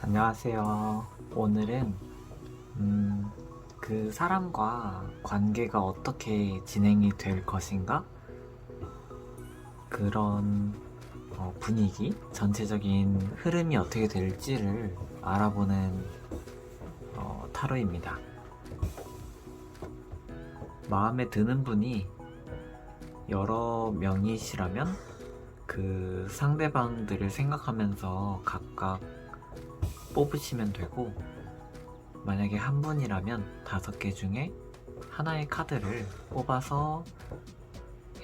안녕하세요. 오늘은 그 사람과 관계가 어떻게 진행이 될 것인가? 그런 분위기, 전체적인 흐름이 어떻게 될지를 알아보는 타로입니다. 마음에 드는 분이 여러 명이시라면 그 상대방들을 생각하면서 각각 뽑으시면 되고, 만약에 한 분이라면 5개 중에 하나의 카드를 뽑아서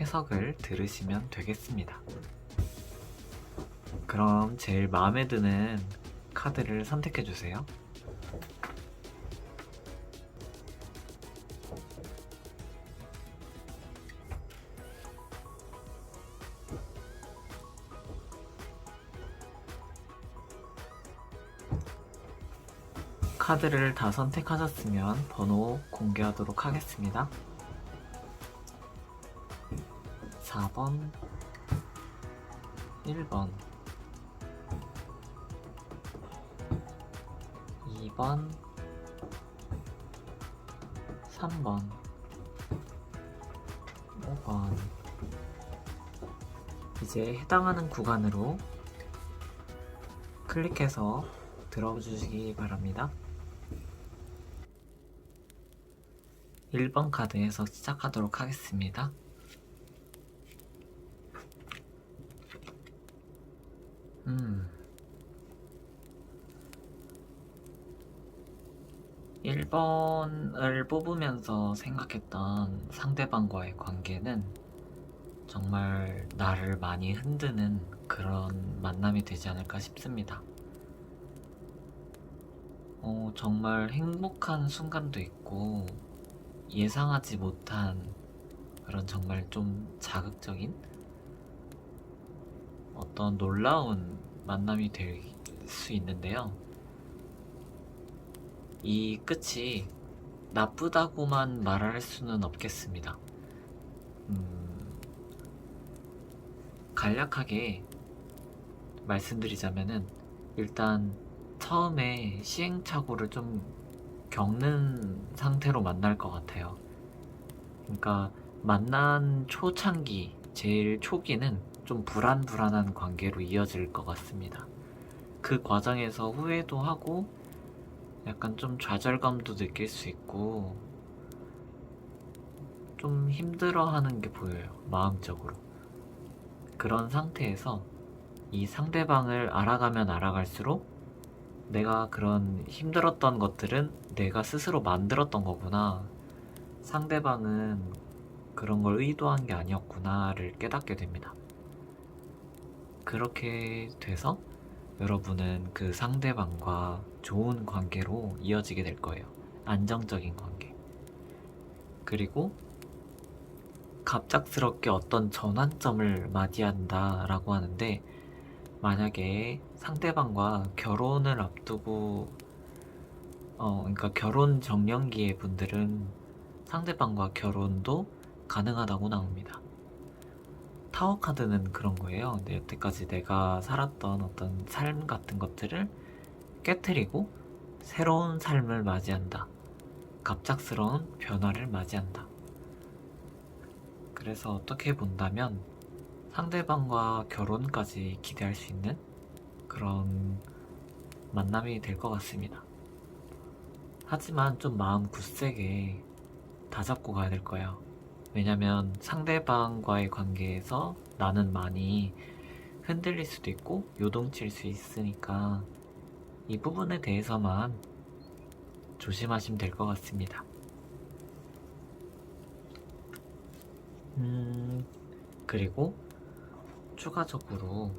해석을 들으시면 되겠습니다. 그럼 제일 마음에 드는 카드를 선택해 주세요. 카드를 다 선택하셨으면 번호 공개하도록 하겠습니다. 4번, 1번, 2번, 3번, 5번. 이제 해당하는 구간으로 클릭해서 들어주시기 바랍니다. 1번 카드에서 시작하도록 하겠습니다. 1번을 뽑으면서 생각했던 상대방과의 관계는 정말 나를 많이 흔드는 그런 만남이 되지 않을까 싶습니다. 정말 행복한 순간도 있고 예상하지 못한 그런 정말 좀 자극적인 어떤 놀라운 만남이 될 수 있는데요. 이 끝이 나쁘다고만 말할 수는 없겠습니다. 간략하게 말씀드리자면은 일단 처음에 시행착오를 좀 겪는 상태로 만날 것 같아요. 그러니까 만난 초창기, 제일 초기는 좀 불안불안한 관계로 이어질 것 같습니다. 그 과정에서 후회도 하고 약간 좀 좌절감도 느낄 수 있고 좀 힘들어하는 게 보여요, 마음적으로. 그런 상태에서 이 상대방을 알아가면 알아갈수록 내가 그런 힘들었던 것들은 내가 스스로 만들었던 거구나. 상대방은 그런 걸 의도한 게 아니었구나를 깨닫게 됩니다. 그렇게 돼서 여러분은 그 상대방과 좋은 관계로 이어지게 될 거예요. 안정적인 관계. 그리고 갑작스럽게 어떤 전환점을 맞이한다 라고 하는데, 만약에 상대방과 결혼을 앞두고 그러니까 결혼 정년기의 분들은 상대방과 결혼도 가능하다고 나옵니다. 타워 카드는 그런 거예요. 여태까지 내가 살았던 어떤 삶 같은 것들을 깨트리고 새로운 삶을 맞이한다. 갑작스러운 변화를 맞이한다. 그래서 어떻게 본다면 상대방과 결혼까지 기대할 수 있는 그런 만남이 될 것 같습니다. 하지만 좀 마음 굳세게 다잡고 가야 될 거예요. 왜냐면 상대방과의 관계에서 나는 많이 흔들릴 수도 있고 요동칠 수 있으니까 이 부분에 대해서만 조심하시면 될 것 같습니다. 그리고 추가적으로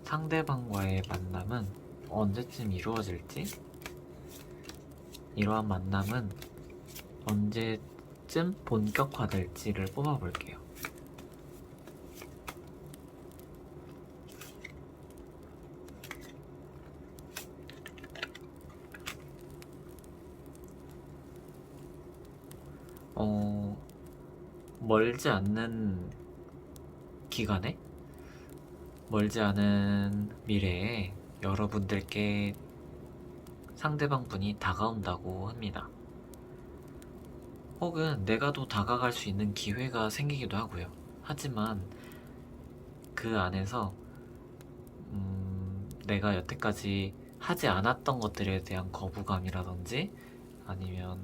상대방과의 만남은 언제쯤 이루어질지, 이러한 만남은 언제쯤 본격화될지를 뽑아볼게요. 멀지 않는 기간에, 멀지 않은 미래에 여러분들께 상대방 분이 다가온다고 합니다. 혹은 내가 더 다가갈 수 있는 기회가 생기기도 하고요. 하지만 그 안에서 내가 여태까지 하지 않았던 것들에 대한 거부감이라든지 아니면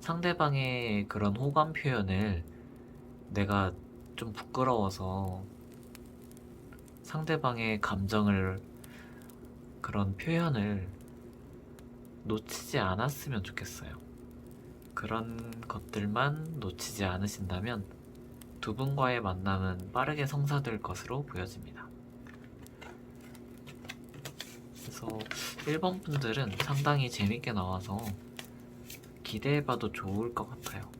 상대방의 그런 호감 표현을 내가 좀 부끄러워서 상대방의 감정을 그런 표현을 놓치지 않았으면 좋겠어요. 그런 것들만 놓치지 않으신다면 두 분과의 만남은 빠르게 성사될 것으로 보여집니다. 그래서 1번 분들은 상당히 재밌게 나와서 기대해봐도 좋을 것 같아요.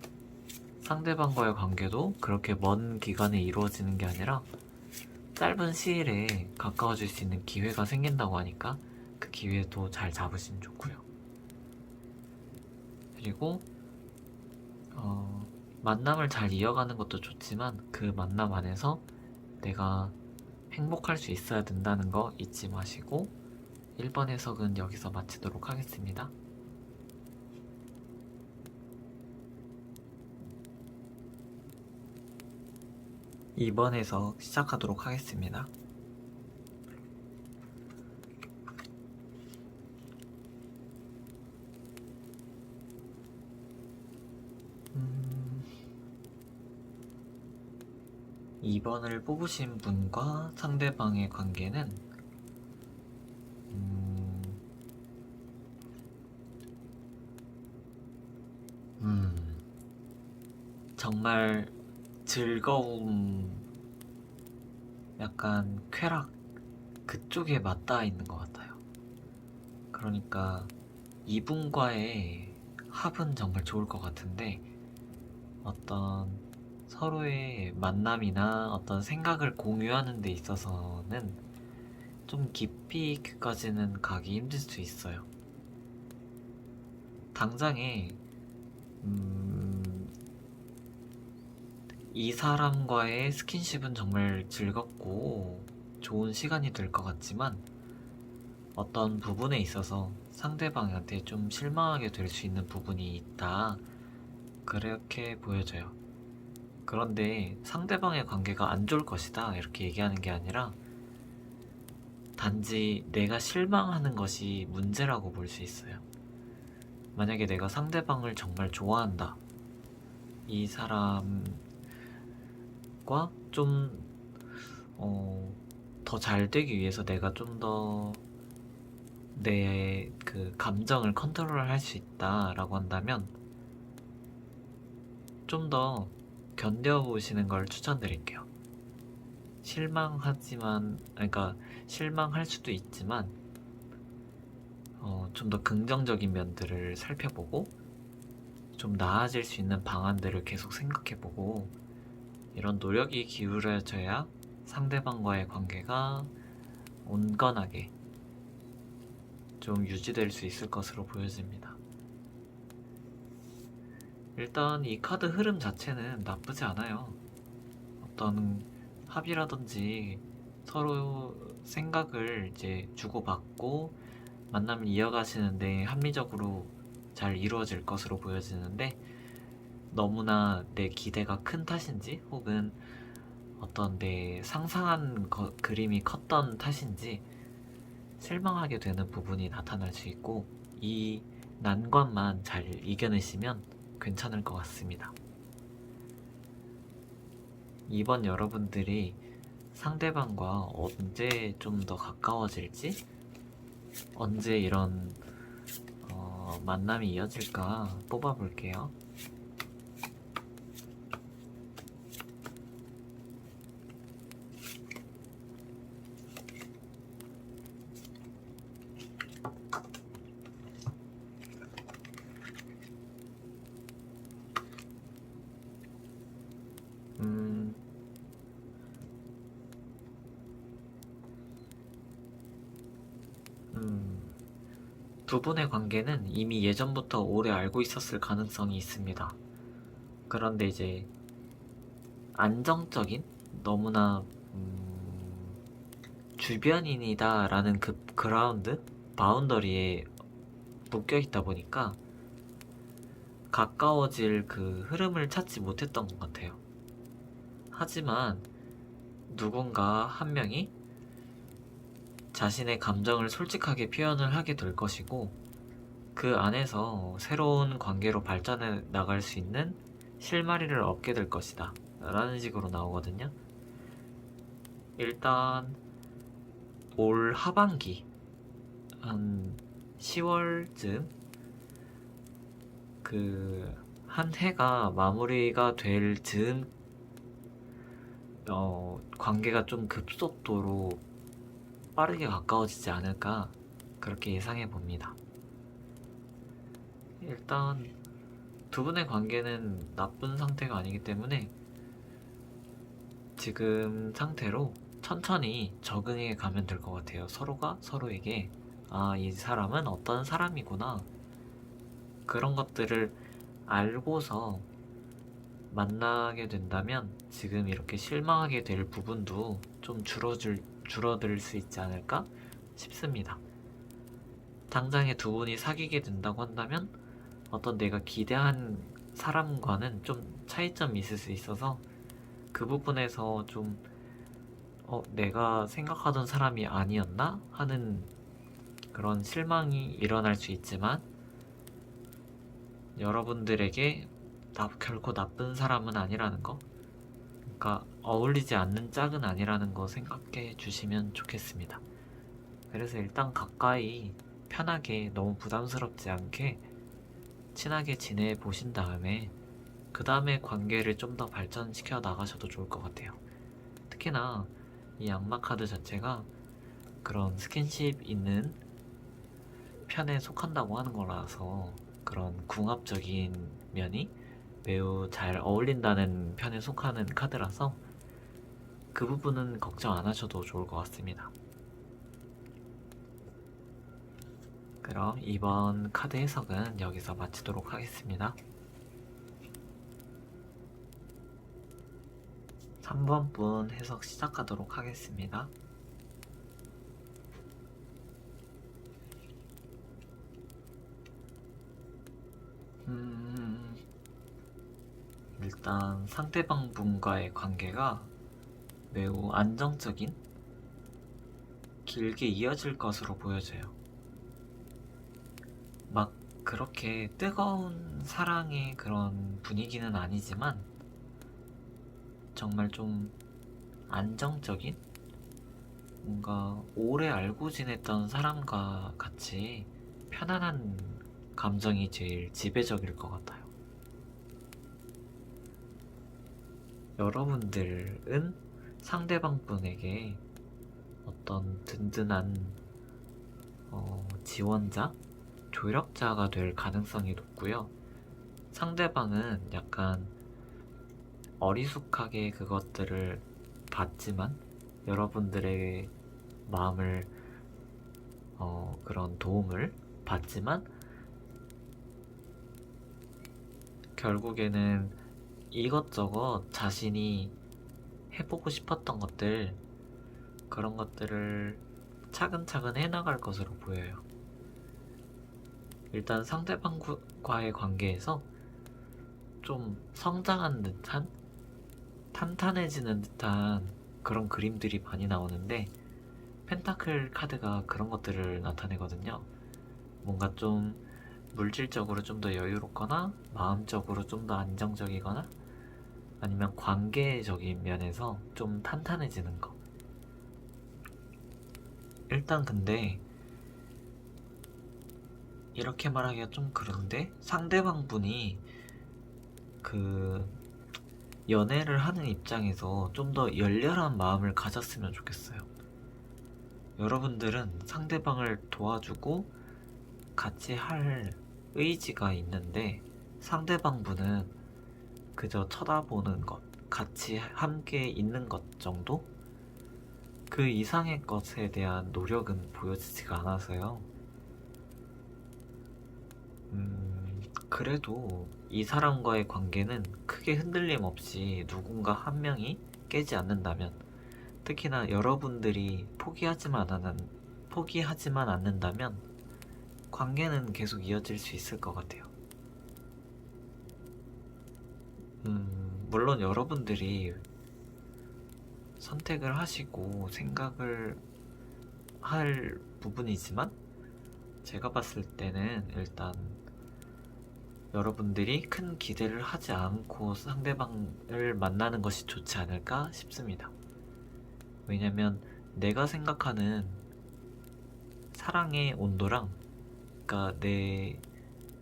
상대방과의 관계도 그렇게 먼 기간에 이루어지는 게 아니라 짧은 시일에 가까워질 수 있는 기회가 생긴다고 하니까 그 기회도 잘 잡으시면 좋고요. 그리고 만남을 잘 이어가는 것도 좋지만 그 만남 안에서 내가 행복할 수 있어야 된다는 거 잊지 마시고 1번 해석은 여기서 마치도록 하겠습니다. 2번 해석 시작하도록 하겠습니다. 음... 2번을 뽑으신 분과 상대방의 관계는 정말 즐거움, 약간 쾌락 그쪽에 맞닿아 있는 것 같아요. 그러니까 이분과의 합은 정말 좋을 것 같은데 어떤 서로의 만남이나 어떤 생각을 공유하는 데 있어서는 좀 깊이 있게까지는 가기 힘들 수 있어요. 당장에 이 사람과의 스킨십은 정말 즐겁고 좋은 시간이 될 것 같지만 어떤 부분에 있어서 상대방한테 좀 실망하게 될 수 있는 부분이 있다. 그렇게 보여져요. 그런데 상대방의 관계가 안 좋을 것이다. 이렇게 얘기하는 게 아니라 단지 내가 실망하는 것이 문제라고 볼 수 있어요. 만약에 내가 상대방을 정말 좋아한다. 이 사람과 좀, 더 잘 되기 위해서 내가 좀 더 내 그 감정을 컨트롤 할 수 있다라고 한다면 좀 더 견뎌보시는 걸 추천드릴게요. 그러니까 실망할 수도 있지만 좀 더 긍정적인 면들을 살펴보고 좀 나아질 수 있는 방안들을 계속 생각해보고 이런 노력이 기울어져야 상대방과의 관계가 온건하게 좀 유지될 수 있을 것으로 보여집니다. 일단 이 카드 흐름 자체는 나쁘지 않아요. 어떤 합의라든지 서로 생각을 이제 주고받고 만남을 이어가시는데 합리적으로 잘 이루어질 것으로 보여지는데 너무나 내 기대가 큰 탓인지 혹은 어떤 내 상상한 그림이 컸던 탓인지 실망하게 되는 부분이 나타날 수 있고 이 난관만 잘 이겨내시면 괜찮을 것 같습니다. 이번 여러분들이 상대방과 언제 좀 더 가까워질지 언제 이런 만남이 이어질까 뽑아볼게요. 두 분의 관계는 이미 예전부터 오래 알고 있었을 가능성이 있습니다. 그런데 이제 안정적인 너무나 주변인이다라는 그 그라운드, 바운더리에 묶여 있다 보니까 가까워질 그 흐름을 찾지 못했던 것 같아요. 하지만 누군가 한 명이 자신의 감정을 솔직하게 표현을 하게 될 것이고, 그 안에서 새로운 관계로 발전해 나갈 수 있는 실마리를 얻게 될 것이다 라는 식으로 나오거든요. 일단 올 하반기 한 10월쯤 그 한 해가 마무리가 될 즈음 관계가 좀 급속도로 빠르게 가까워지지 않을까, 그렇게 예상해 봅니다. 일단 두 분의 관계는 나쁜 상태가 아니기 때문에 지금 상태로 천천히 적응해 가면 될 것 같아요. 서로가 서로에게 이 사람은 어떤 사람이구나, 그런 것들을 알고서 만나게 된다면 지금 이렇게 실망하게 될 부분도 좀 줄어들 수 있지 않을까 싶습니다. 당장에 두 분이 사귀게 된다고 한다면 어떤 내가 기대한 사람과는 좀 차이점이 있을 수 있어서 그 부분에서 좀 내가 생각하던 사람이 아니었나 하는 그런 실망이 일어날 수 있지만, 여러분들에게 결코 나쁜 사람은 아니라는 거, 그러니까 어울리지 않는 짝은 아니라는 거 생각해 주시면 좋겠습니다. 그래서 일단 가까이 편하게, 너무 부담스럽지 않게 친하게 지내 보신 다음에 그 다음에 관계를 좀 더 발전시켜 나가셔도 좋을 것 같아요. 특히나 이 악마 카드 자체가 그런 스킨십 있는 편에 속한다고 하는 거라서, 그런 궁합적인 면이 매우 잘 어울린다는 편에 속하는 카드라서 그 부분은 걱정 안 하셔도 좋을 것 같습니다. 그럼 이번 카드 해석은 여기서 마치도록 하겠습니다. 3번 분 해석 시작하도록 하겠습니다. 일단 상대방 분과의 관계가 매우 안정적인, 길게 이어질 것으로 보여져요. 막 그렇게 뜨거운 사랑의 그런 분위기는 아니지만 정말 좀 안정적인, 뭔가 오래 알고 지냈던 사람과 같이 편안한 감정이 제일 지배적일 것 같아요. 여러분들은 상대방 분에게 어떤 든든한 지원자, 조력자가 될 가능성이 높고요. 상대방은 약간 어리숙하게 그것들을 받지만, 여러분들의 마음을 그런 도움을 받지만 결국에는 이것저것 자신이 해보고 싶었던 것들, 그런 것들을 차근차근 해나갈 것으로 보여요. 일단 상대방과의 관계에서 좀 성장한 듯한, 탄탄해지는 듯한 그런 그림들이 많이 나오는데, 펜타클 카드가 그런 것들을 나타내거든요. 뭔가 좀 물질적으로 좀 더 여유롭거나 마음적으로 좀 더 안정적이거나 아니면 관계적인 면에서 좀 탄탄해지는 거. 일단 근데 이렇게 말하기가 좀 그런데, 상대방 분이 그 연애를 하는 입장에서 좀 더 열렬한 마음을 가졌으면 좋겠어요. 여러분들은 상대방을 도와주고 같이 할 의지가 있는데, 상대방 분은 그저 쳐다보는 것, 같이 함께 있는 것 정도? 그 이상의 것에 대한 노력은 보여지지가 않아서요. 그래도 이 사람과의 관계는 크게 흔들림 없이 누군가 한 명이 깨지 않는다면, 특히나 여러분들이 포기하지만 않는다면 관계는 계속 이어질 수 있을 것 같아요. 물론 여러분들이 선택을 하시고 생각을 할 부분이지만 제가 봤을 때는 일단 여러분들이 큰 기대를 하지 않고 상대방을 만나는 것이 좋지 않을까 싶습니다. 왜냐면 내가 생각하는 사랑의 온도랑, 그러니까 내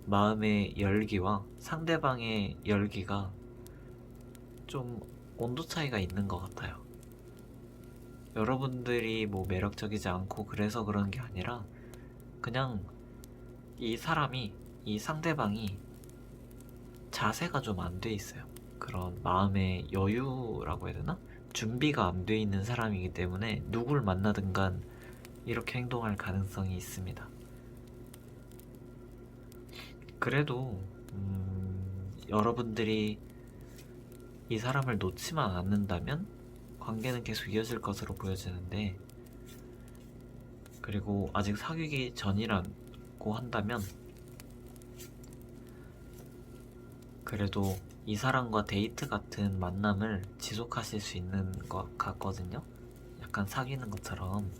마음의 열기와 상대방의 열기가 좀 온도 차이가 있는 것 같아요. 여러분들이 뭐 매력적이지 않고 그래서 그런 게 아니라 그냥 이 상대방이 자세가 좀 안 돼 있어요. 그런 마음의 여유라고 해야 되나? 준비가 안 돼 있는 사람이기 때문에 누굴 만나든 간 이렇게 행동할 가능성이 있습니다. 그래도 여러분들이 이 사람을 놓지만 않는다면 관계는 계속 이어질 것으로 보여지는데, 그리고 아직 사귀기 전이라고 한다면 그래도 이 사람과 데이트 같은 만남을 지속하실 수 있는 것 같거든요. 약간 사귀는 것처럼.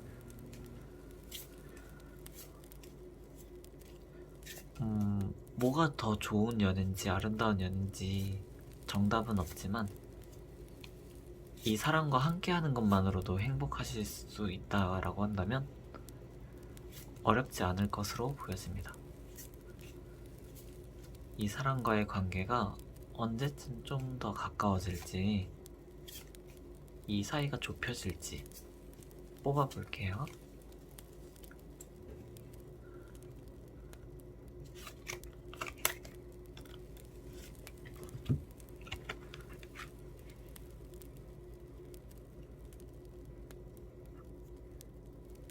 뭐가 더 좋은 연인지 아름다운 연인지 정답은 없지만 이 사람과 함께하는 것만으로도 행복하실 수 있다라고 한다면 어렵지 않을 것으로 보여집니다. 이 사람과의 관계가 언제쯤 좀 더 가까워질지, 이 사이가 좁혀질지 뽑아볼게요.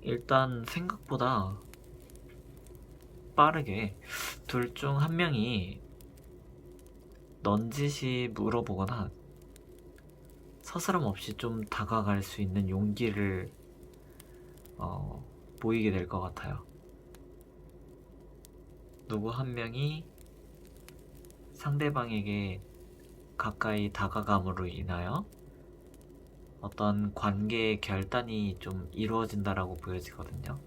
일단 생각보다 빠르게 둘 중 한 명이 넌지시 물어보거나 서스럼 없이 좀 다가갈 수 있는 용기를 보이게 될 것 같아요. 누구 한 명이 상대방에게 가까이 다가감으로 인하여 어떤 관계의 결단이 좀 이루어진다라고 보여지거든요.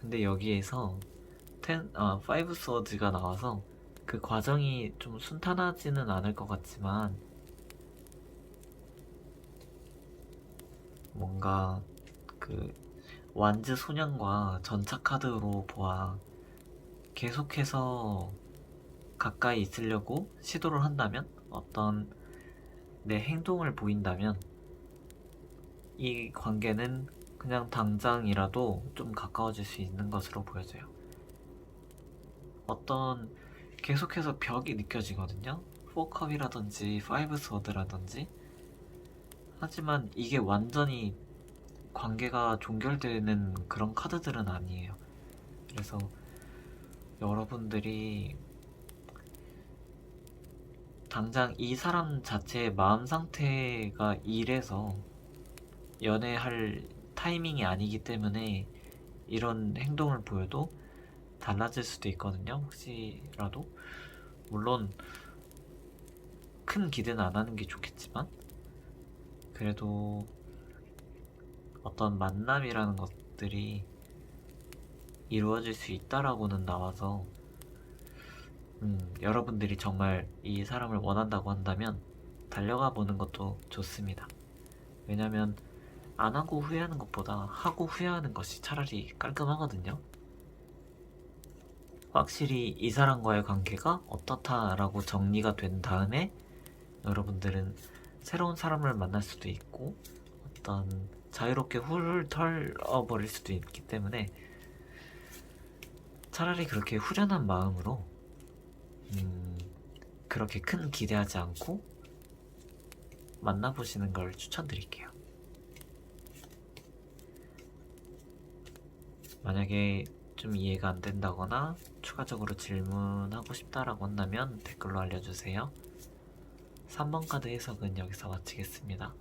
근데 여기에서 5 스워드가 나와서 그 과정이 좀 순탄하지는 않을 것 같지만 뭔가 그 완즈 소년과 전차 카드로 보아 계속해서 가까이 있으려고 시도를 한다면, 어떤 내 행동을 보인다면 이 관계는 그냥 당장이라도 좀 가까워질 수 있는 것으로 보여져요. 어떤 계속해서 벽이 느껴지거든요. 4컵이라든지 5 스워드라든지. 하지만 이게 완전히 관계가 종결되는 그런 카드들은 아니에요. 그래서 여러분들이 당장 이 사람 자체의 마음 상태가 이래서 연애할 타이밍이 아니기 때문에 이런 행동을 보여도 달라질 수도 있거든요. 혹시라도. 물론 큰 기대는 안 하는 게 좋겠지만 그래도 어떤 만남이라는 것들이 이루어질 수 있다라고는 나와서 여러분들이 정말 이 사람을 원한다고 한다면 달려가 보는 것도 좋습니다. 왜냐면 안 하고 후회하는 것보다 하고 후회하는 것이 차라리 깔끔하거든요. 확실히 이 사람과의 관계가 어떻다라고 정리가 된 다음에 여러분들은 새로운 사람을 만날 수도 있고 어떤 자유롭게 훌훌 털어버릴 수도 있기 때문에 차라리 그렇게 후련한 마음으로 그렇게 큰 기대하지 않고 만나보시는 걸 추천드릴게요. 만약에 좀 이해가 안 된다거나 추가적으로 질문하고 싶다라고 한다면 댓글로 알려주세요. 3번 카드 해석은 여기서 마치겠습니다.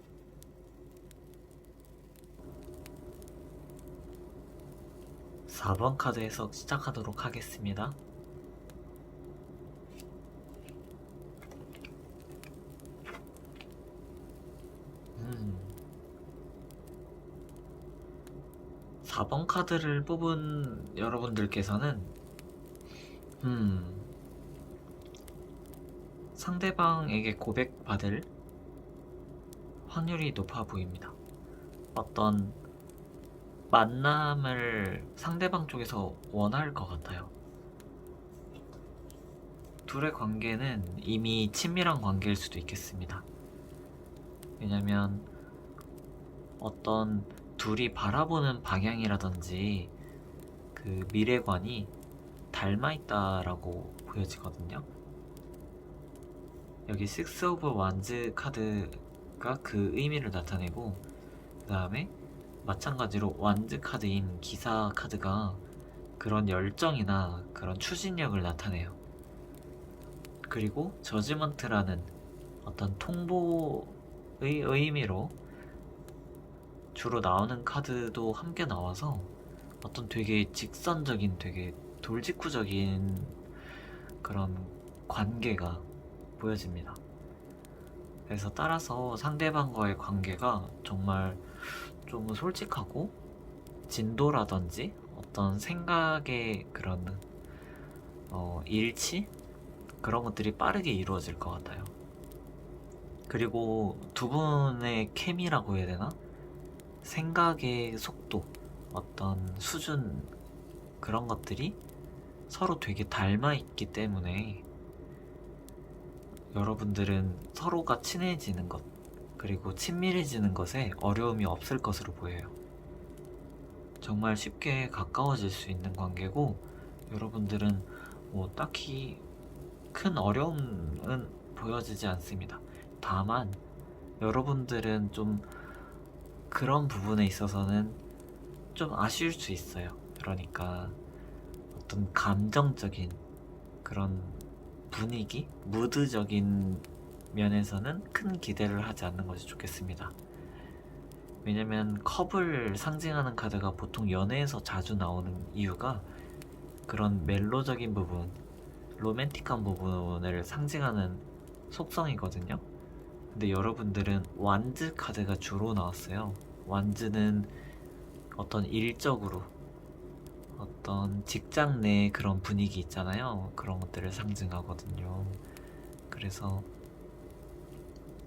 4번 카드 해석 시작하도록 하겠습니다. 음, 4번 카드를 뽑은 여러분들께서는 상대방에게 고백받을 확률이 높아 보입니다. 어떤 만남을 상대방 쪽에서 원할 것 같아요. 둘의 관계는 이미 친밀한 관계일 수도 있겠습니다. 왜냐면 어떤 둘이 바라보는 방향이라든지 그 미래관이 닮아 있다라고 보여지거든요. 여기 식스 오브 완즈 카드가 그 의미를 나타내고, 그 다음에 마찬가지로 완즈 카드인 기사 카드가 그런 열정이나 그런 추진력을 나타내요. 그리고 저지먼트라는 어떤 통보의 의미로 주로 나오는 카드도 함께 나와서 어떤 되게 직선적인, 되게 돌직구적인 그런 관계가 보여집니다. 그래서 따라서 상대방과의 관계가 정말 좀 솔직하고 진도라든지 어떤 생각의 그런 일치? 그런 것들이 빠르게 이루어질 것 같아요. 그리고 두 분의 케미라고 해야 되나? 생각의 속도, 어떤 수준, 그런 것들이 서로 되게 닮아 있기 때문에 여러분들은 서로가 친해지는 것, 그리고 친밀해지는 것에 어려움이 없을 것으로 보여요. 정말 쉽게 가까워질 수 있는 관계고, 여러분들은 뭐 딱히 큰 어려움은 보여지지 않습니다. 다만 여러분들은 좀 그런 부분에 있어서는 좀 아쉬울 수 있어요. 그러니까 어떤 감정적인 그런 분위기, 무드적인 면에서는 큰 기대를 하지 않는 것이 좋겠습니다. 왜냐면 컵을 상징하는 카드가 보통 연애에서 자주 나오는 이유가 그런 멜로적인 부분, 로맨틱한 부분을 상징하는 속성이거든요. 근데 여러분들은 완즈 카드가 주로 나왔어요. 완즈는 어떤 일적으로, 어떤 직장 내 그런 분위기 있잖아요. 그런 것들을 상징하거든요. 그래서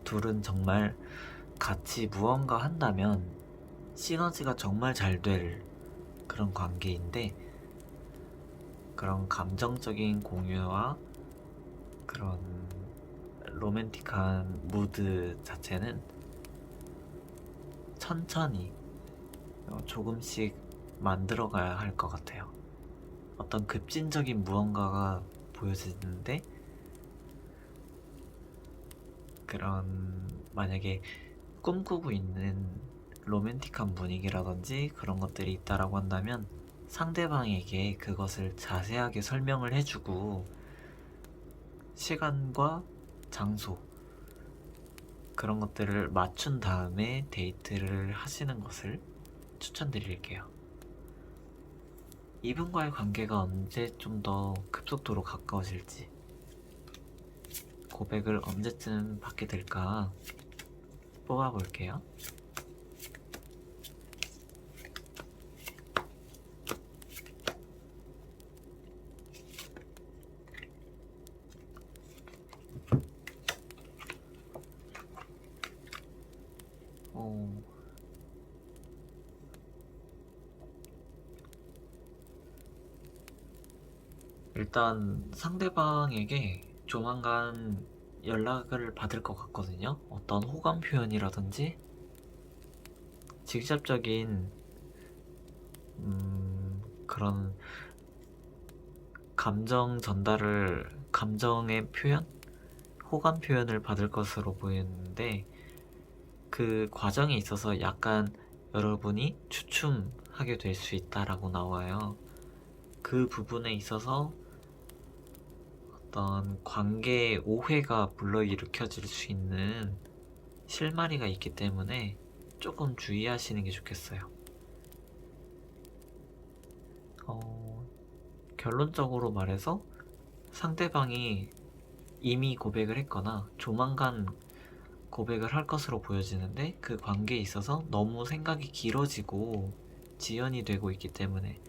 둘은 정말 같이 무언가 한다면 시너지가 정말 잘 될 그런 관계인데, 그런 감정적인 공유와 그런 로맨틱한 무드 자체는 천천히 조금씩 만들어가야 할 것 같아요. 어떤 급진적인 무언가가 보여지는데, 그런 만약에 꿈꾸고 있는 로맨틱한 분위기라든지 그런 것들이 있다라고 한다면 상대방에게 그것을 자세하게 설명을 해주고 시간과 장소 그런 것들을 맞춘 다음에 데이트를 하시는 것을 추천드릴게요. 이분과의 관계가 언제 좀 더 급속도로 가까워질지, 고백을 언제쯤 받게 될까 뽑아볼게요. 일단 상대방에게 조만간 연락을 받을 것 같거든요. 어떤 호감 표현이라든지 직접적인 그런 감정 전달을, 감정의 표현? 호감 표현을 받을 것으로 보이는데, 그 과정에 있어서 약간 여러분이 주춤하게 될 수 있다라고 나와요. 그 부분에 있어서 어떤 관계의 오해가 불러일으켜질 수 있는 실마리가 있기 때문에 조금 주의하시는 게 좋겠어요. 어, 결론적으로 말해서 상대방이 이미 고백을 했거나 조만간 고백을 할 것으로 보여지는데 그 관계에 있어서 너무 생각이 길어지고 지연이 되고 있기 때문에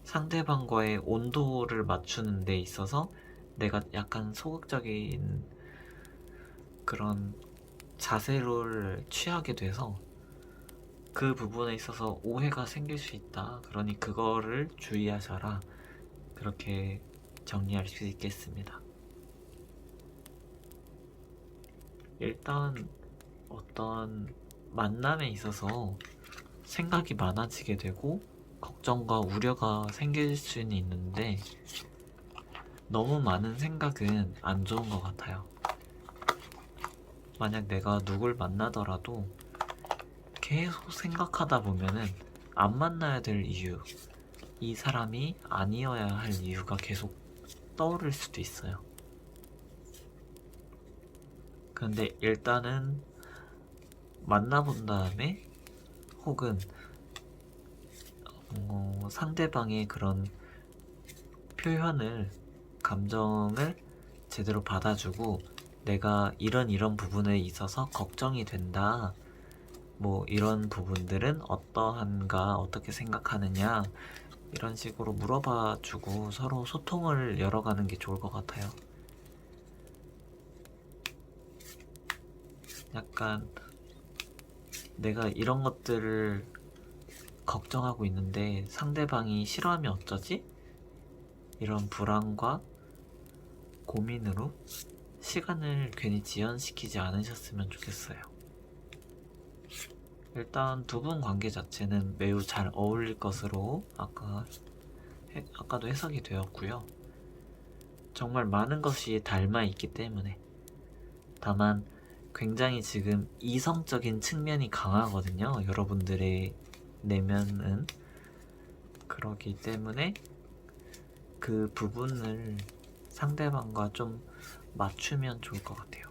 상대방과의 온도를 맞추는 데 있어서 내가 약간 소극적인 그런 자세를 취하게 돼서 그 부분에 있어서 오해가 생길 수 있다. 그러니 그거를 주의하셔라. 그렇게 정리할 수 있겠습니다. 일단 어떤 만남에 있어서 생각이 많아지게 되고 걱정과 우려가 생길 수는 있는데 너무 많은 생각은 안 좋은 것 같아요. 만약 내가 누굴 만나더라도 계속 생각하다 보면은 안 만나야 될 이유, 이 사람이 아니어야 할 이유가 계속 떠오를 수도 있어요. 근데 일단은 만나본 다음에 혹은 상대방의 그런 표현을, 감정을 제대로 받아주고 내가 이런 부분에 있어서 걱정이 된다. 뭐 이런 부분들은 어떠한가, 어떻게 생각하느냐, 이런 식으로 물어봐주고 서로 소통을 열어가는 게 좋을 것 같아요. 약간 내가 이런 것들을 걱정하고 있는데 상대방이 싫어하면 어쩌지? 이런 불안과 고민으로 시간을 괜히 지연시키지 않으셨으면 좋겠어요. 일단 두 분 관계 자체는 매우 잘 어울릴 것으로 아까도 해석이 되었고요. 정말 많은 것이 닮아 있기 때문에. 다만 굉장히 지금 이성적인 측면이 강하거든요. 여러분들의 내면은. 그러기 때문에 그 부분을 상대방과 좀 맞추면 좋을 것 같아요.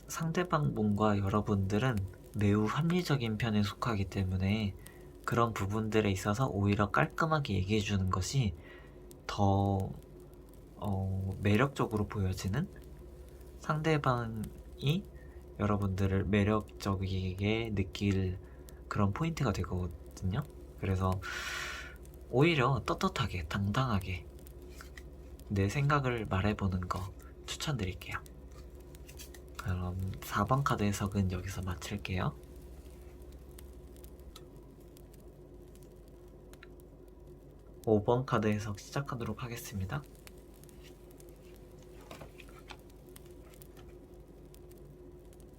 상대방 분과 여러분들은 매우 합리적인 편에 속하기 때문에 그런 부분들에 있어서 오히려 깔끔하게 얘기해 주는 것이 더 매력적으로 보여지는, 상대방이 여러분들을 매력적이게 느낄 그런 포인트가 되거든요. 그래서 오히려 떳떳하게 당당하게 내 생각을 말해보는 거 추천드릴게요. 그럼 4번 카드 해석은 여기서 마칠게요. 5번 카드 해석 시작하도록 하겠습니다.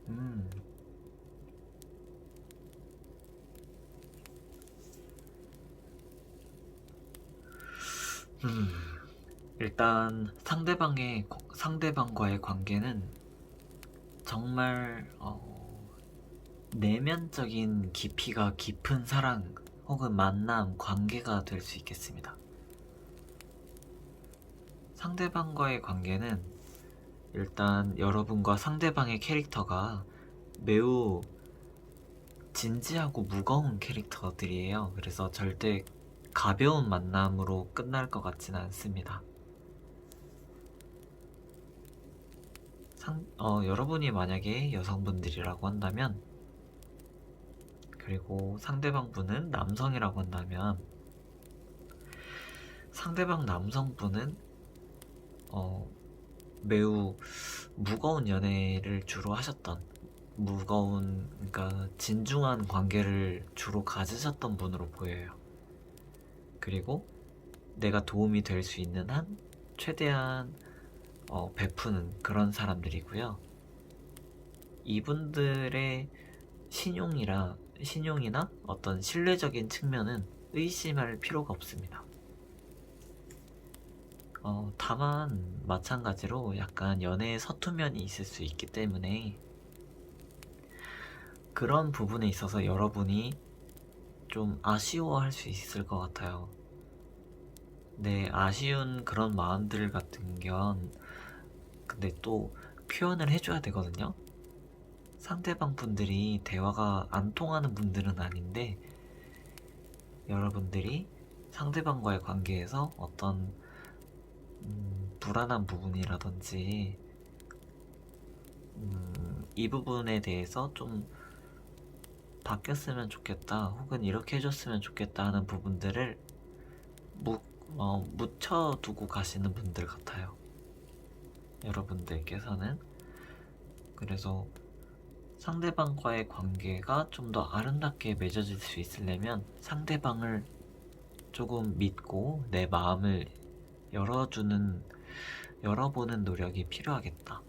음, 일단 상대방과의 관계는 정말 내면적인 깊이가 깊은 사랑 혹은 만남, 관계가 될 수 있겠습니다. 상대방과의 관계는 일단 여러분과 상대방의 캐릭터가 매우 진지하고 무거운 캐릭터들이에요. 그래서 절대 가벼운 만남으로 끝날 것 같지는 않습니다. 여러분이 만약에 여성분들이라고 한다면, 그리고 상대방 분은 남성이라고 한다면, 상대방 남성분은 매우 무거운 연애를 주로 하셨던, 그러니까 진중한 관계를 주로 가지셨던 분으로 보여요. 그리고 내가 도움이 될 수 있는 한 최대한 베푸는 그런 사람들이고요. 이분들의 신용이나 어떤 신뢰적인 측면은 의심할 필요가 없습니다. 다만 마찬가지로 약간 연애에 서투면이 있을 수 있기 때문에 그런 부분에 있어서 여러분이 좀 아쉬워할 수 있을 것 같아요. 네, 아쉬운 그런 마음들 같은 건 근데 또 표현을 해줘야 되거든요. 상대방 분들이 대화가 안 통하는 분들은 아닌데, 여러분들이 상대방과의 관계에서 어떤 불안한 부분이라든지 이 부분에 대해서 좀 바뀌었으면 좋겠다, 혹은 이렇게 해줬으면 좋겠다 하는 부분들을 묻혀두고 가시는 분들 같아요. 여러분들께서는. 그래서 상대방과의 관계가 좀 더 아름답게 맺어질 수 있으려면 상대방을 조금 믿고 내 마음을 열어보는 노력이 필요하겠다.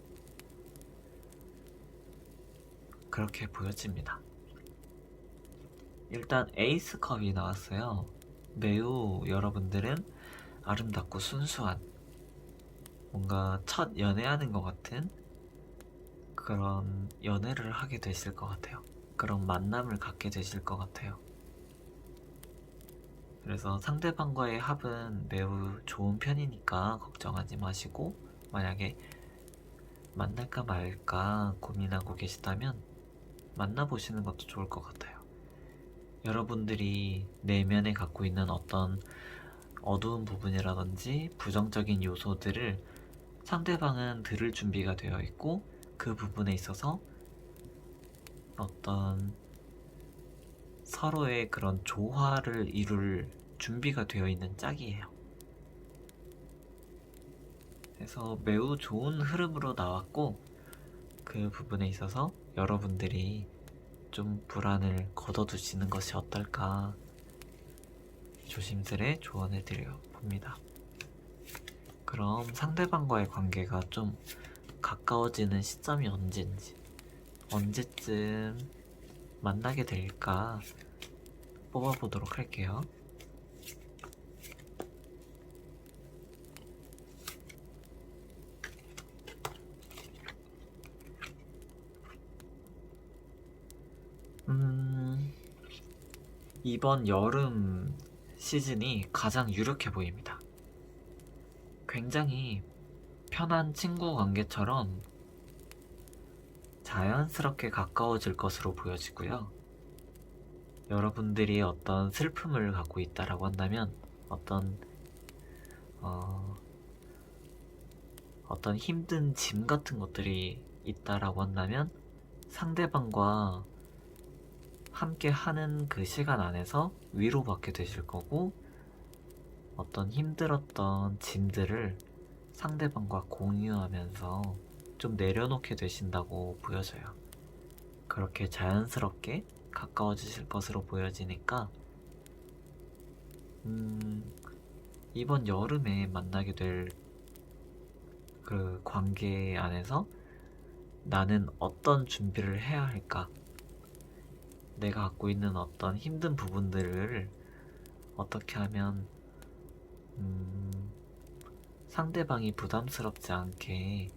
그렇게 보여집니다. 일단 에이스컵이 나왔어요. 매우 여러분들은 아름답고 순수한, 뭔가 첫 연애하는 것 같은 그런 연애를 하게 되실 것 같아요. 그런 만남을 갖게 되실 것 같아요. 그래서 상대방과의 합은 매우 좋은 편이니까 걱정하지 마시고, 만약에 만날까 말까 고민하고 계시다면 만나보시는 것도 좋을 것 같아요. 여러분들이 내면에 갖고 있는 어떤 어두운 부분이라든지 부정적인 요소들을 상대방은 들을 준비가 되어 있고, 그 부분에 있어서 어떤 서로의 그런 조화를 이룰 준비가 되어 있는 짝이에요. 그래서 매우 좋은 흐름으로 나왔고, 그 부분에 있어서 여러분들이 좀 불안을 걷어두시는 것이 어떨까 조심스레 조언을 드려 봅니다. 그럼 상대방과의 관계가 좀 가까워지는 시점이 언제인지, 언제쯤 만나게 될까 뽑아보도록 할게요. 이번 여름 시즌이 가장 유력해 보입니다. 굉장히 편한 친구 관계처럼 자연스럽게 가까워질 것으로 보여지고요. 여러분들이 어떤 슬픔을 갖고 있다라고 한다면, 어떤 힘든 짐 같은 것들이 있다라고 한다면, 상대방과 함께 하는 그 시간 안에서 위로받게 되실 거고, 어떤 힘들었던 짐들을 상대방과 공유하면서 좀 내려놓게 되신다고 보여져요. 그렇게 자연스럽게 가까워지실 것으로 보여지니까 이번 여름에 만나게 될 그 관계 안에서 나는 어떤 준비를 해야 할까? 내가 갖고 있는 어떤 힘든 부분들을 어떻게 하면 상대방이 부담스럽지 않게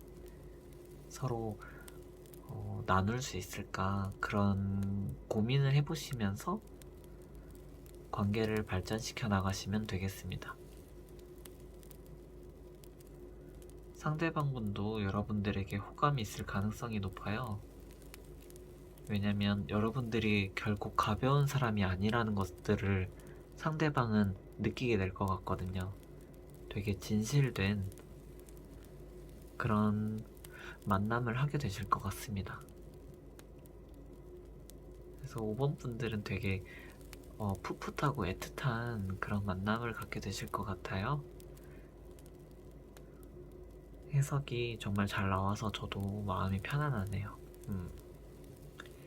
서로 나눌 수 있을까? 그런 고민을 해보시면서 관계를 발전시켜 나가시면 되겠습니다. 상대방분도 여러분들에게 호감이 있을 가능성이 높아요. 왜냐면 여러분들이 결국 가벼운 사람이 아니라는 것들을 상대방은 느끼게 될 것 같거든요. 되게 진실된 그런 만남을 하게 되실 것 같습니다. 그래서 5번 분들은 되게 풋풋하고 애틋한 그런 만남을 갖게 되실 것 같아요. 해석이 정말 잘 나와서 저도 마음이 편안하네요.